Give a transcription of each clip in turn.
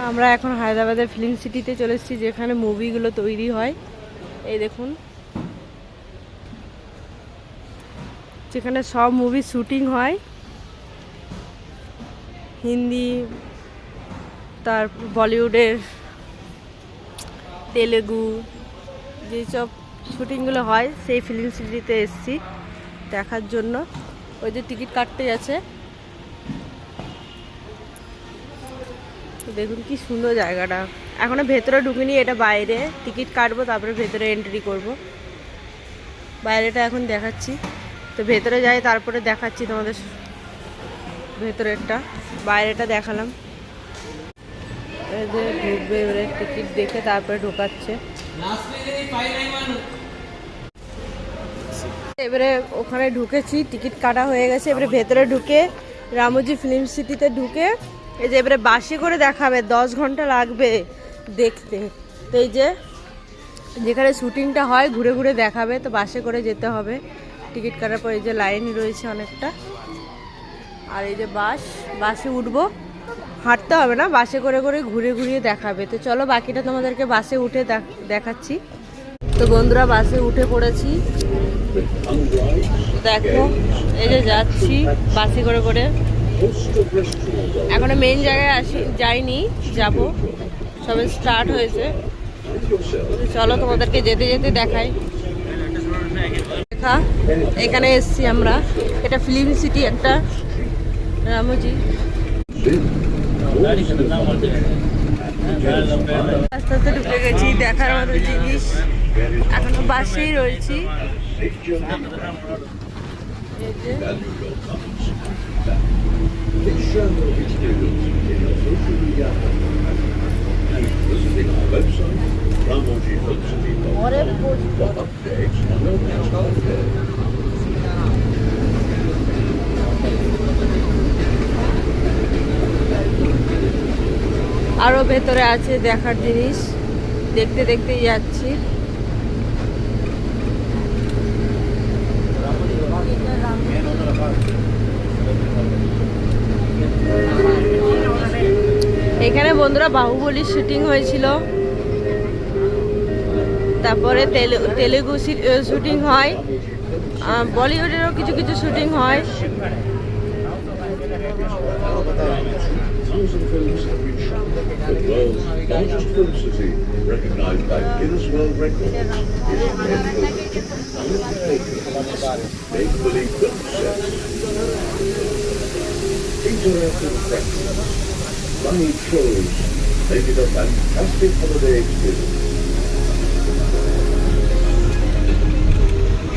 আমরা এখন হায়দ্রাবাদের ফিল্ম সিটিতে চলে এসেছি, যেখানে মুভিগুলো তৈরি হয়। এই দেখুন, যেখানে সব মুভি শুটিং হয়, হিন্দি, তার বলিউডের, তেলেগু, যেসব শুটিংগুলো হয় সেই ফিল্ম সিটিতে এসেছি দেখার জন্য। ওই যে টিকিট কাটতে যাচ্ছে, দেখুন কি সুন্দর জায়গাটা। এখনো ভেতরে ঢুকিনি, এটা বাইরে। টিকিট কাটবো, তারপরে ভেতরে এন্ট্রি করব। বাইরেটা এখন দেখাচ্ছি, তো ভেতরে যাই তারপরে দেখাচ্ছি তোমাদের ভেতরেরটা। বাইরেটা দেখালাম। এই যে ঢুকবে, এবারে টিকিট দেখে তারপরে ঢোকাচ্ছে। এবারে ওখানে ঢুকেছি, টিকিট কাটা হয়ে গেছে। এবারে ভেতরে ঢুকে রামোজি ফিল্ম সিটিতে ঢুকে এই যে এবারে বাসে করে দেখাবে, 10 ঘন্টা লাগবে দেখতে। তো এই যে যেখানে শুটিংটা হয় ঘুরে ঘুরে দেখাবে, তো বাসে করে যেতে হবে টিকিট কাটার পর। এই যে লাইন রয়েছে অনেকটা। আর এই যে বাসে উঠবো, হাঁটতে হবে না, বাসে করে করে ঘুরে ঘুরিয়ে দেখাবে। তো চলো বাকিটা তোমাদেরকে বাসে উঠে দেখাচ্ছি। তো বন্ধুরা, বাসে উঠে পড়েছি, দেখো এই যে যাচ্ছি বাসে করে করে। এখনো মেইন জায়গায় যাইনি, যাব, সবে স্টার্ট হয়েছে। চলো তোমাদেরকে যেতে যেতে দেখাই। এখানে এসছি আমরা, এটা ফিল্ম সিটি একটা, রামোজি। আস্তে আস্তে ঢুকে গেছি, দেখার মতো জিনিস। এখনো বাসেই রয়েছি। আরো ভেতরে আছে দেখার জিনিস, দেখতে দেখতেই যাচ্ছি। এখানে বন্ধুরা বাহুবলীর শুটিং হয়েছিল, তারপরে তেলেগু শুটিং হয়, বলিউডেরও কিছু কিছু শুটিং হয়। The world's largest film city, recognized by Guinness World Records, is make-believe film sets, interactive attractions, live shows, make it a fantastic holiday experience.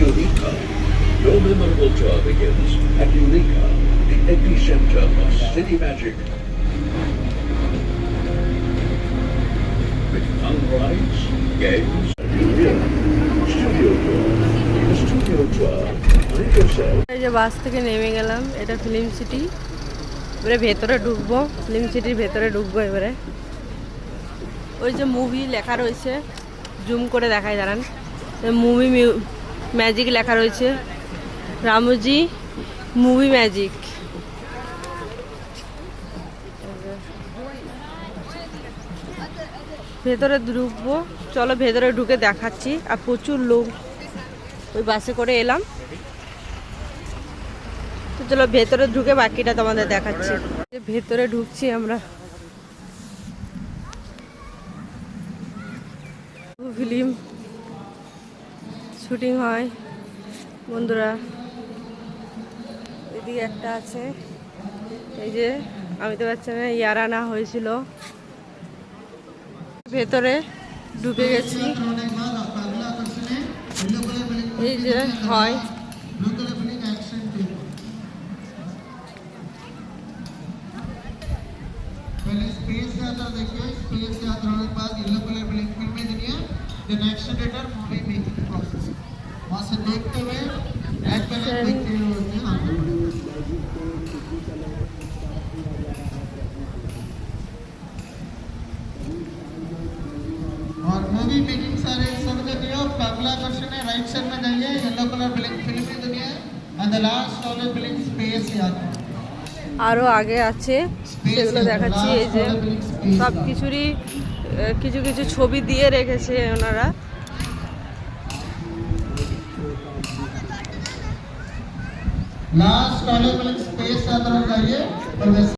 Eureka. Your memorable tour begins at Eureka, the epicenter of city magic. Fun rides, games, studio tour. The studio tour. Find yourself. এই যে বাস থেকে নেমে গেলাম, এটা film city. এবারে ভেতরে ঢুকবো, film সিটির ভেতরে ঢুকবো। এবারে ওই যে মুভি লেখা রয়েছে, জুম করে দেখাই দাঁড়ান। মুভি ম্যাজিক লেখা রয়েছে, রামোজি মুভি ম্যাজিক। ভেতরে ঢুকবো, চলো ভেতরে ঢুকে দেখাচ্ছি। আর প্রচুর লোক, ওই বাসে করে এলাম। তো চলো ভেতরে ঢুকে বাকিটা তোমাদের দেখাচ্ছি। ভেতরে ঢুকছি আমরা। ফিল্ম শুটিং হয় বন্ধুরা। এদিকে একটা আছে, এই যে আমি তো পাচ্ছি না, ইয়ারানা হয়েছিল। ভেতরে ঢুকে গেছি, এই যে হয়। और मूवी मेकिंग सारे सब जगह हो। अगला क्वेश्चन है, राइट साइड में जाइए, येलो कलर फिल्मी दुनिया एंड द लास्ट वाले फिल्म स्पेस यात्रा। আরও আগে আছে, সেগুলো দেখাচ্ছি। এই যে সব কিছুরই কিছু কিছু ছবি দিয়ে রেখেছে ওনারা। लास्ट टॉयलेट स्पेस है, तरफ जाइए।